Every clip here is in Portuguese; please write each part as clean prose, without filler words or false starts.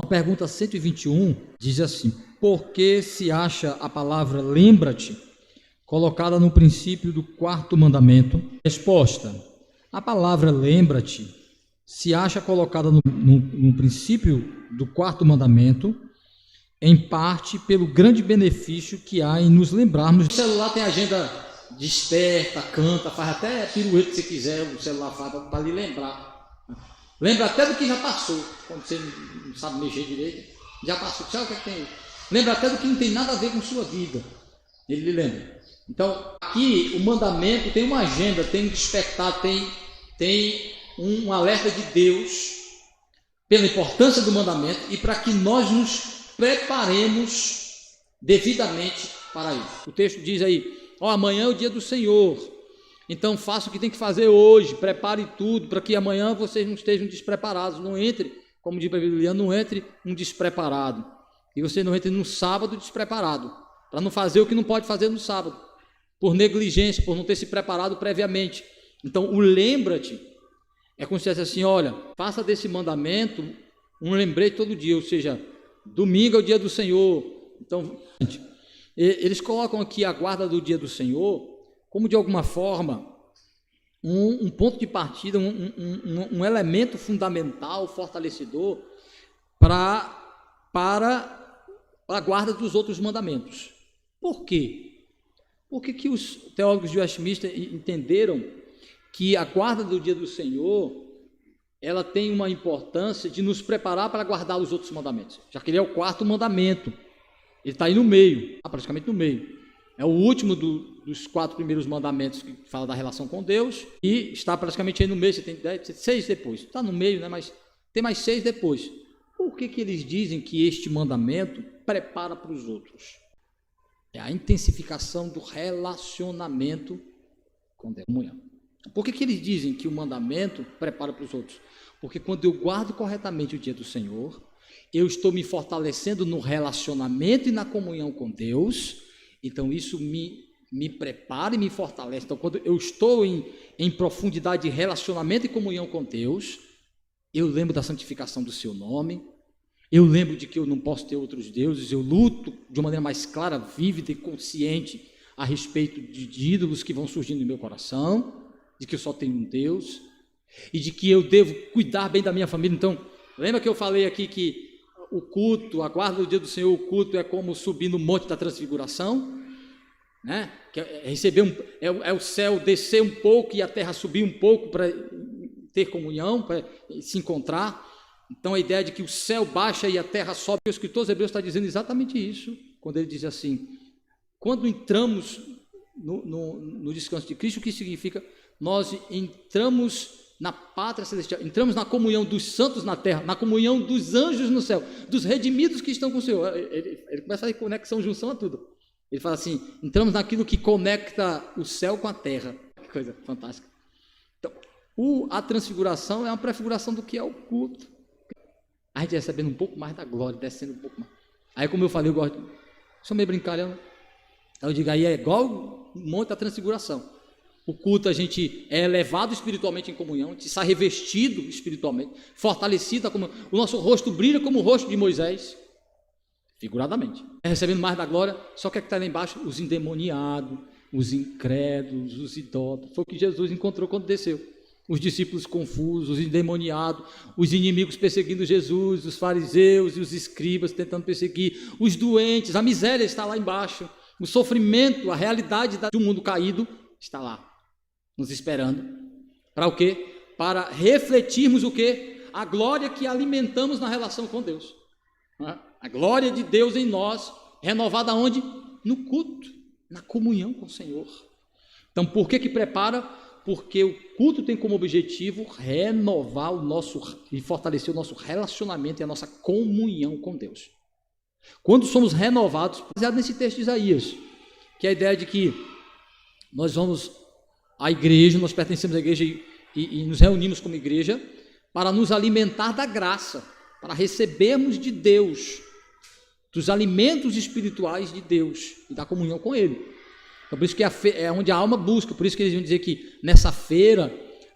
A pergunta 121 diz assim: por que se acha a palavra lembra-te colocada no princípio do 4º mandamento? Resposta: a palavra lembra-te se acha colocada no princípio do 4º mandamento, em parte pelo grande benefício que há em nos lembrarmos. O celular tem agenda, desperta, canta, faz até pirueta se quiser, o celular faz para lhe lembrar. Lembra até do que já passou, quando você não sabe mexer direito, já passou, sabe o que é que tem? Lembra até do que não tem nada a ver com sua vida, ele lhe lembra. Então, aqui o mandamento tem uma agenda, tem um despertar, tem um alerta de Deus pela importância do mandamento e para que nós nos preparemos devidamente para isso. O texto diz aí: amanhã é o dia do Senhor, então faça o que tem que fazer hoje, prepare tudo para que amanhã vocês não estejam despreparados. Não entre, como diz a Bíblia, não entre um despreparado, e você não entre no sábado despreparado, para não fazer o que não pode fazer no sábado, por negligência, por não ter se preparado previamente. Então o lembra-te é como se dissesse assim: olha, faça desse mandamento um lembrete todo dia, ou seja, domingo é o dia do Senhor. Então, eles colocam aqui a guarda do dia do Senhor como, de alguma forma, um ponto de partida, um elemento fundamental, fortalecedor para a guarda dos outros mandamentos. Por quê? Por que os teólogos de Westminster entenderam que a guarda do dia do Senhor, ela tem uma importância de nos preparar para guardar os outros mandamentos, já que ele é o 4º mandamento, ele está aí no meio, praticamente no meio, é o último dos 4 primeiros mandamentos que fala da relação com Deus, e está praticamente aí no meio. Você tem 6 depois, está no meio, né? Mas tem mais 6 depois. Por que eles dizem que este mandamento prepara para os outros? É a intensificação do relacionamento com Deus. Por que eles dizem que o mandamento prepara para os outros? Porque quando eu guardo corretamente o dia do Senhor, eu estou me fortalecendo no relacionamento e na comunhão com Deus. Então isso me prepara e me fortalece. Então, quando eu estou em profundidade de relacionamento e comunhão com Deus, eu lembro da santificação do seu nome, eu lembro de que eu não posso ter outros deuses, eu luto de uma maneira mais clara, vívida e consciente a respeito de ídolos que vão surgindo no meu coração, de que eu só tenho um Deus, e de que eu devo cuidar bem da minha família. Então, lembra que eu falei aqui que o culto, a guarda do dia do Senhor, o culto é como subir no monte da transfiguração, né? Que é receber é o céu descer um pouco e a terra subir um pouco para ter comunhão, para se encontrar. Então a ideia de que o céu baixa e a terra sobe, o escritor aos Hebreus está dizendo exatamente isso, quando ele diz assim: quando entramos no descanso de Cristo, o que significa? Nós entramos na pátria celestial, entramos na comunhão dos santos na terra, na comunhão dos anjos no céu, dos redimidos que estão com o Senhor. Ele começa a fazer conexão, junção a tudo. Ele fala assim: entramos naquilo que conecta o céu com a terra. Que coisa fantástica. Então, a transfiguração é uma prefiguração do que é o culto. A gente recebendo um pouco mais da glória, descendo um pouco mais. Aí, como eu falei, eu gosto. Deixa eu meio brincar, aí eu digo, aí é igual o monte da transfiguração. O culto, a gente é elevado espiritualmente em comunhão, a gente sai revestido espiritualmente, fortalecido, o nosso rosto brilha como o rosto de Moisés, figuradamente, recebendo mais da glória. Só que está lá embaixo os endemoniados, os incrédulos, os idólatras. Foi o que Jesus encontrou quando desceu. Os discípulos confusos, os endemoniados, os inimigos perseguindo Jesus, os fariseus e os escribas tentando perseguir, os doentes, a miséria está lá embaixo, o sofrimento, a realidade do mundo caído está lá, nos esperando. Para o quê? Para refletirmos o quê? A glória que alimentamos na relação com Deus. A glória de Deus em nós, renovada onde? No culto, na comunhão com o Senhor. Então, por que prepara? Porque o culto tem como objetivo renovar o nosso e fortalecer o nosso relacionamento e a nossa comunhão com Deus. Quando somos renovados, baseado nesse texto de Isaías, que é a ideia de que nós vamos à igreja, nós pertencemos à igreja e nos reunimos como igreja para nos alimentar da graça, para recebermos de Deus, dos alimentos espirituais de Deus e da comunhão com Ele. Então, por isso que é onde a alma busca, por isso que eles vão dizer que nessa feira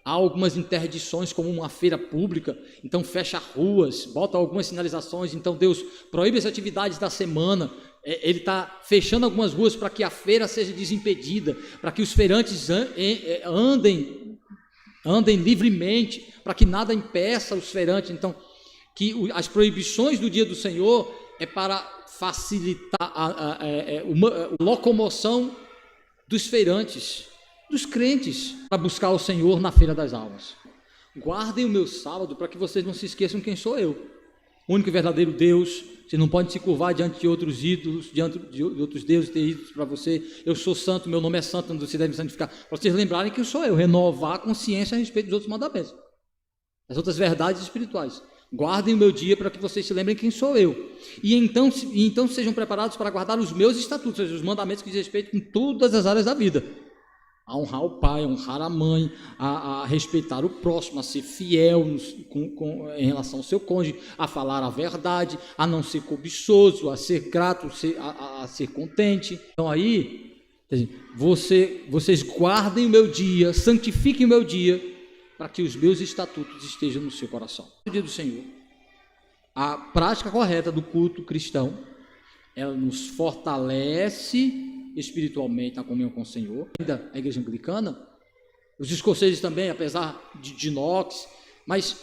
há algumas interdições, como uma feira pública, então fecha ruas, bota algumas sinalizações, então Deus proíbe as atividades da semana, ele está fechando algumas ruas para que a feira seja desimpedida, para que os feirantes andem livremente, para que nada impeça os feirantes. Então, que as proibições do dia do Senhor é para facilitar a locomoção dos feirantes, dos crentes, para buscar o Senhor na feira das almas. Guardem o meu sábado para que vocês não se esqueçam quem sou eu, o único e verdadeiro Deus. Você não pode se curvar diante de outros ídolos, diante de outros deuses, ter ídolos para você. Eu sou santo, meu nome é santo, você deve me santificar. Para vocês lembrarem que eu sou eu, renovar a consciência a respeito dos outros mandamentos, as outras verdades espirituais. Guardem o meu dia para que vocês se lembrem quem sou eu. E então sejam preparados para guardar os meus estatutos, ou seja, os mandamentos que diz respeito em todas as áreas da vida. A honrar o pai, a honrar a mãe, a respeitar o próximo, a ser fiel em relação ao seu cônjuge, a falar a verdade, a não ser cobiçoso, a ser grato, a ser contente. Então aí, vocês guardem o meu dia, santifiquem o meu dia, para que os meus estatutos estejam no seu coração. No dia do Senhor, a prática correta do culto cristão, ela nos fortalece espiritualmente na comunhão com o Senhor. Ainda a igreja anglicana, os escoceses também, apesar de Knox, mas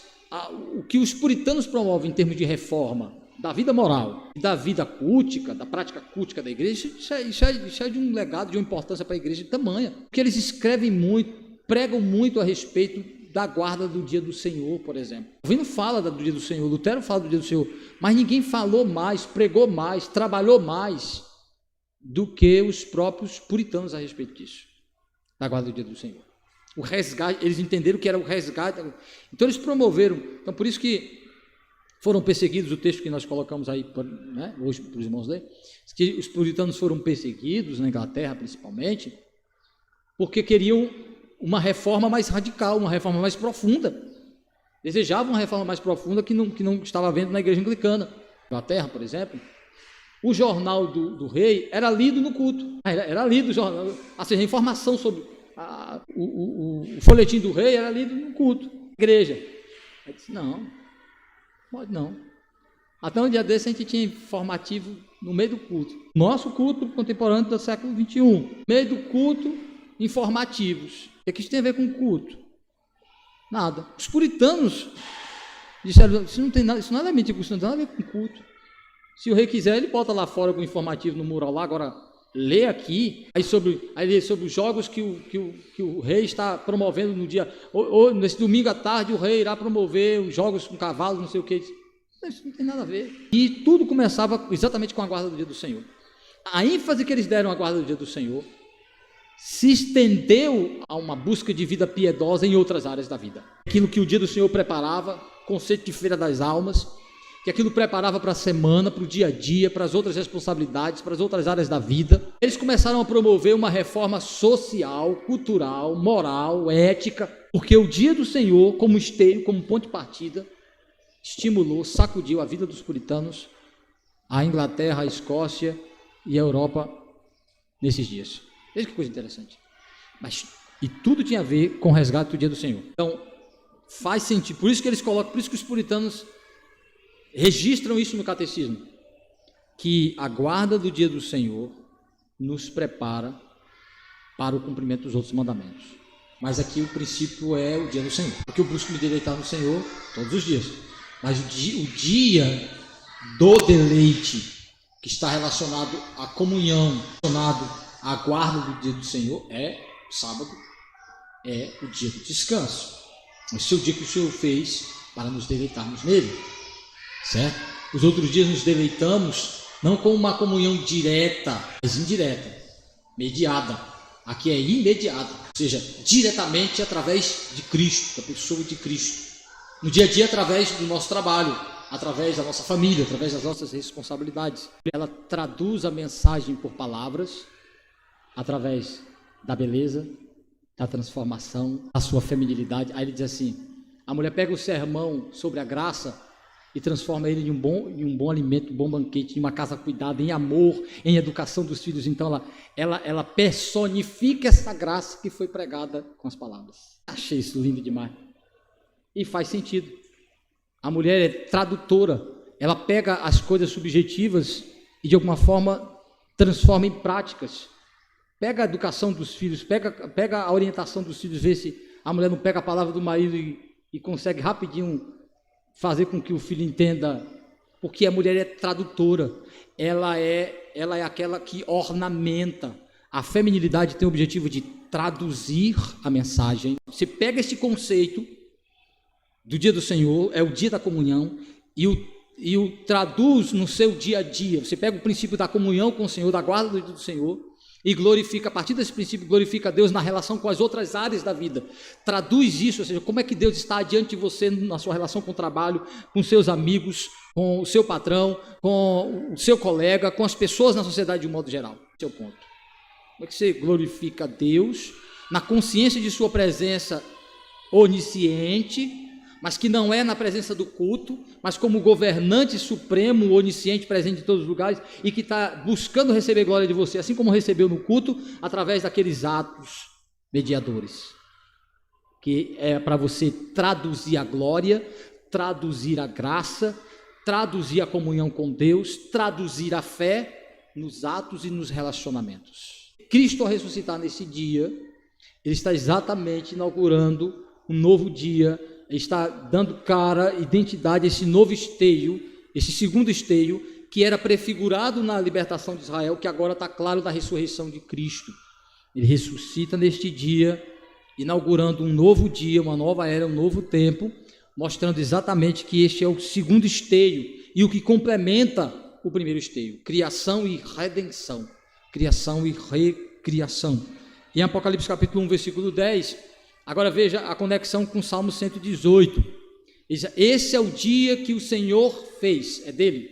o que os puritanos promovem em termos de reforma da vida moral e da vida cultica, da prática cultica da igreja, isso é de um legado, de uma importância para a igreja tamanha, porque eles escrevem muito, pregam muito a respeito da guarda do dia do Senhor, por exemplo. Calvino fala do dia do Senhor, Lutero fala do dia do Senhor, mas ninguém falou mais, pregou mais, trabalhou mais do que os próprios puritanos a respeito disso, da guarda do dia do Senhor. O resgate, eles entenderam que era o resgate, então eles promoveram, então por isso que foram perseguidos, o texto que nós colocamos aí, né, hoje para os irmãos lerem, que os puritanos foram perseguidos, na Inglaterra principalmente, porque queriam uma reforma mais radical, uma reforma mais profunda, desejavam uma reforma mais profunda que não estava havendo na igreja anglicana. Na Inglaterra, por exemplo, o jornal do rei era lido no culto, era lido o jornal, assim, a informação sobre o folhetim do rei era lido no culto, igreja. Aí disse, não, pode não. Até um dia desse a gente tinha informativo no meio do culto. Nosso culto contemporâneo do século XXI, no meio do culto, informativos. O que isso tem a ver com culto? Nada. Os puritanos disseram, isso não tem nada, isso não é elemento de culto, isso não tem nada a ver com culto. Se o rei quiser, ele bota lá fora com informativo no mural lá, agora lê aqui, aí lê sobre os jogos que o rei está promovendo no dia, ou nesse domingo à tarde o rei irá promover os jogos com cavalos, não sei o que. Isso não tem nada a ver. E tudo começava exatamente com a guarda do dia do Senhor. A ênfase que eles deram à guarda do dia do Senhor se estendeu a uma busca de vida piedosa em outras áreas da vida. Aquilo que o dia do Senhor preparava, conceito de feira das almas, que aquilo preparava para a semana, para o dia a dia, para as outras responsabilidades, para as outras áreas da vida. Eles começaram a promover uma reforma social, cultural, moral, ética, porque o dia do Senhor, como esteio, como ponto de partida, estimulou, sacudiu a vida dos puritanos, a Inglaterra, a Escócia e a Europa nesses dias. Veja que coisa interessante. E tudo tinha a ver com o resgate do dia do Senhor. Então, faz sentido. Por isso que eles colocam, por isso que os puritanos registram isso no catecismo, que a guarda do dia do Senhor nos prepara para o cumprimento dos outros mandamentos. Mas aqui o princípio é o dia do Senhor, porque eu busco me deleitar no Senhor todos os dias. Mas o dia do deleite, que está relacionado à comunhão, relacionado à guarda do dia do Senhor, é sábado, é o dia do descanso. Esse é o dia que o Senhor fez para nos deleitarmos nele, certo? Os outros dias nos deleitamos não com uma comunhão direta, mas indireta, mediada. Aqui é imediata, ou seja, diretamente através de Cristo, da pessoa de Cristo. No dia a dia, através do nosso trabalho, através da nossa família, através das nossas responsabilidades. Ela traduz a mensagem por palavras, através da beleza, da transformação, da sua feminilidade. Aí ele diz assim, a mulher pega o sermão sobre a graça e transforma ele em um bom alimento, um bom banquete, em uma casa cuidada, em amor, em educação dos filhos. Então ela personifica essa graça que foi pregada com as palavras. Achei isso lindo demais. E faz sentido. A mulher é tradutora, ela pega as coisas subjetivas e de alguma forma transforma em práticas. Pega a educação dos filhos, pega a orientação dos filhos, vê se a mulher não pega a palavra do marido e consegue rapidinho fazer com que o filho entenda, porque a mulher é tradutora, ela é aquela que ornamenta. A feminilidade tem o objetivo de traduzir a mensagem. Você pega esse conceito do dia do Senhor, é o dia da comunhão, e o traduz no seu dia a dia. Você pega o princípio da comunhão com o Senhor, da guarda do dia do Senhor, e glorifica, a partir desse princípio, glorifica Deus na relação com as outras áreas da vida. Traduz isso, ou seja, como é que Deus está diante de você na sua relação com o trabalho, com seus amigos, com o seu patrão, com o seu colega, com as pessoas na sociedade de um modo geral. Esse é o ponto. Como é que você glorifica Deus na consciência de sua presença onisciente, mas que não é na presença do culto, mas como governante supremo, onisciente, presente em todos os lugares, e que está buscando receber glória de você, assim como recebeu no culto, através daqueles atos mediadores, que é para você traduzir a glória, traduzir a graça, traduzir a comunhão com Deus, traduzir a fé nos atos e nos relacionamentos. Cristo, ao ressuscitar nesse dia, ele está exatamente inaugurando um novo dia, está dando cara, identidade a esse novo esteio, esse segundo esteio, que era prefigurado na libertação de Israel, que agora está claro da ressurreição de Cristo. Ele ressuscita neste dia, inaugurando um novo dia, uma nova era, um novo tempo, mostrando exatamente que este é o segundo esteio, e o que complementa o primeiro esteio, criação e redenção, criação e recriação. Em Apocalipse capítulo 1, versículo 10, agora veja a conexão com o Salmo 118. Esse é o dia que o Senhor fez, é dele,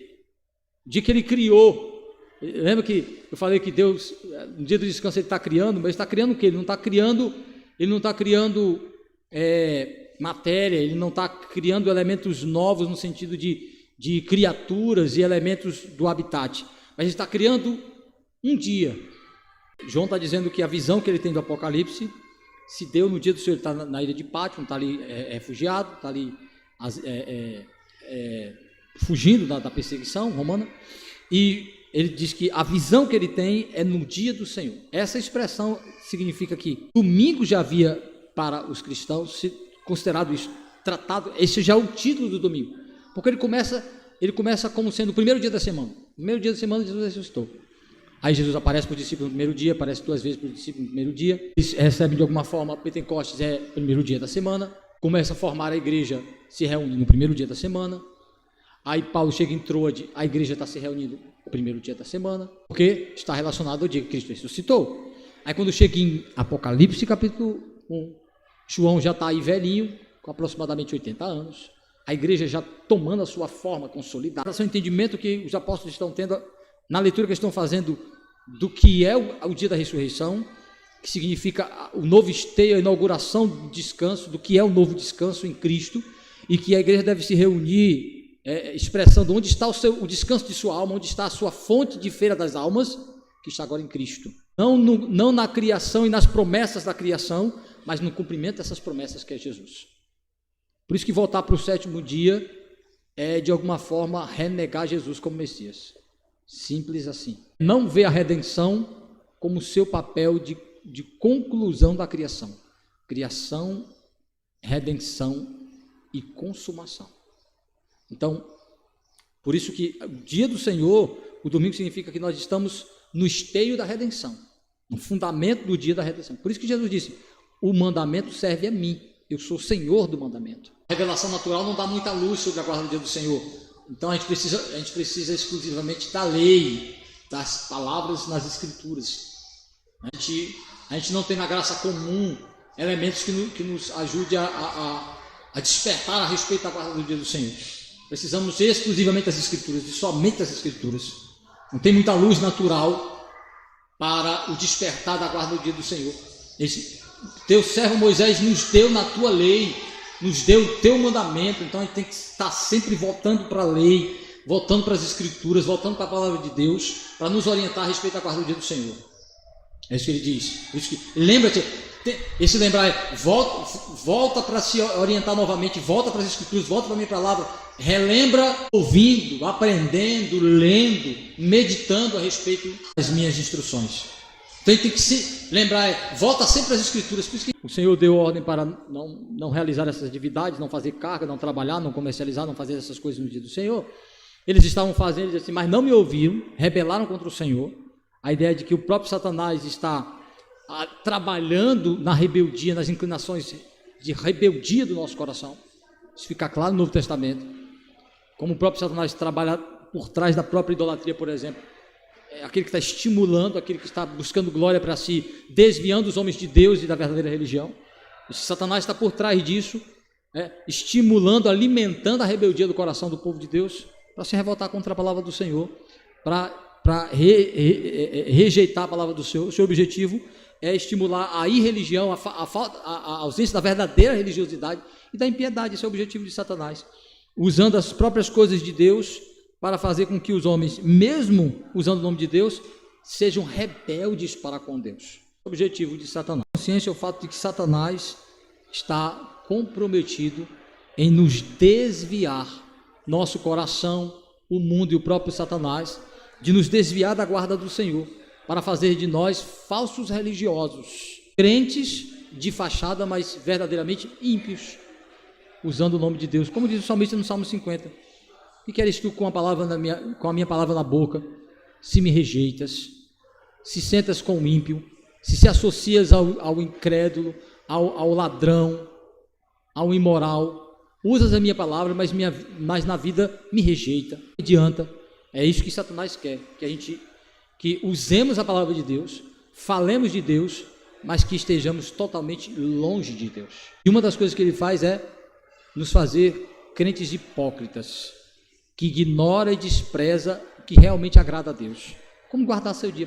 o dia que ele criou. Lembra que eu falei que Deus, no dia do descanso, ele está criando, mas ele está criando o quê? Ele não está criando matéria, ele não está criando elementos novos no sentido de criaturas e elementos do habitat, mas ele está criando um dia. João está dizendo que a visão que ele tem do Apocalipse se deu no dia do Senhor. Ele está na ilha de Pátmos, está ali refugiado, está ali fugindo da perseguição romana, e ele diz que a visão que ele tem é no dia do Senhor. Essa expressão significa que domingo já havia para os cristãos considerado isso, tratado, esse já é o título do domingo, porque ele começa como sendo o primeiro dia da semana. No primeiro dia da semana Jesus ressuscitou. Aí Jesus aparece para os discípulos no primeiro dia, aparece 2 vezes para os discípulos no primeiro dia, eles recebem de alguma forma, Pentecostes é o primeiro dia da semana, começa a formar a igreja, se reúne no primeiro dia da semana. Aí Paulo chega em Troade, a igreja está se reunindo no primeiro dia da semana, porque está relacionado ao dia que Cristo ressuscitou. Aí quando chega em Apocalipse capítulo 1, João já está aí velhinho, com aproximadamente 80 anos, a igreja já tomando a sua forma consolidada. Esse é o entendimento que os apóstolos estão tendo na leitura que eles estão fazendo do que é o dia da ressurreição, que significa o novo esteio, a inauguração do descanso, do que é o novo descanso em Cristo, e que a igreja deve se reunir, expressando onde está o descanso de sua alma, onde está a sua fonte de feira das almas, que está agora em Cristo. Não na criação e nas promessas da criação, mas no cumprimento dessas promessas que é Jesus. Por isso que voltar para o 7º dia é, de alguma forma, renegar Jesus como Messias. Simples assim. Não vê a redenção como seu papel de conclusão da criação. Criação, redenção e consumação. Então, por isso que o dia do Senhor, o domingo, significa que nós estamos no esteio da redenção, no fundamento do dia da redenção. Por isso que Jesus disse, o mandamento serve a mim, eu sou o Senhor do mandamento. A revelação natural não dá muita luz sobre a guarda do dia do Senhor. Então a gente precisa exclusivamente da lei, das palavras nas Escrituras. A gente não tem na graça comum elementos que nos ajudem a despertar a respeito da guarda do dia do Senhor. Precisamos exclusivamente das Escrituras, e somente das Escrituras. Não tem muita luz natural para o despertar da guarda do dia do Senhor. Teu servo Moisés nos deu na tua lei nos deu o teu mandamento, então a gente tem que estar sempre voltando para a lei, voltando para as Escrituras, voltando para a palavra de Deus, para nos orientar a respeito da guarda do dia do Senhor. É isso que ele diz. Lembra-te, esse lembrar é, volta para se orientar novamente, volta para as Escrituras, volta para a minha palavra, relembra ouvindo, aprendendo, lendo, meditando a respeito das minhas instruções. Então tem que se lembrar, volta sempre às Escrituras. Por isso que o Senhor deu ordem para não realizar essas atividades, não fazer carga, não trabalhar, não comercializar, não fazer essas coisas no dia do Senhor. Eles estavam fazendo assim, mas não me ouviram, rebelaram contra o Senhor. A ideia de que o próprio Satanás está trabalhando na rebeldia, nas inclinações de rebeldia do nosso coração. Isso fica claro no Novo Testamento. Como o próprio Satanás trabalha por trás da própria idolatria, por exemplo. Aquele que está estimulando, aquele que está buscando glória para si, desviando os homens de Deus e da verdadeira religião. Esse Satanás está por trás disso, estimulando, alimentando a rebeldia do coração do povo de Deus, para se revoltar contra a palavra do Senhor, para rejeitar a palavra do Senhor. O seu objetivo é estimular a irreligião, a ausência da verdadeira religiosidade e da impiedade. Esse é o objetivo de Satanás, usando as próprias coisas de Deus para fazer com que os homens, mesmo usando o nome de Deus, sejam rebeldes para com Deus. O objetivo de Satanás. Consciência é o fato de que Satanás está comprometido em nos desviar, nosso coração, o mundo e o próprio Satanás, de nos desviar da guarda do Senhor, para fazer de nós falsos religiosos, crentes de fachada, mas verdadeiramente ímpios, usando o nome de Deus, como diz o salmista no Salmo 50. Que queres tu com a minha palavra na boca, se me rejeitas, se sentas com o ímpio, se associas ao incrédulo, ao ladrão, ao imoral, usas a minha palavra, mas na vida me rejeita, não adianta. É isso que Satanás quer, que usemos a palavra de Deus, falemos de Deus, mas que estejamos totalmente longe de Deus. E uma das coisas que ele faz é nos fazer crentes hipócritas, que ignora e despreza o que realmente agrada a Deus. Como guardar seu dia?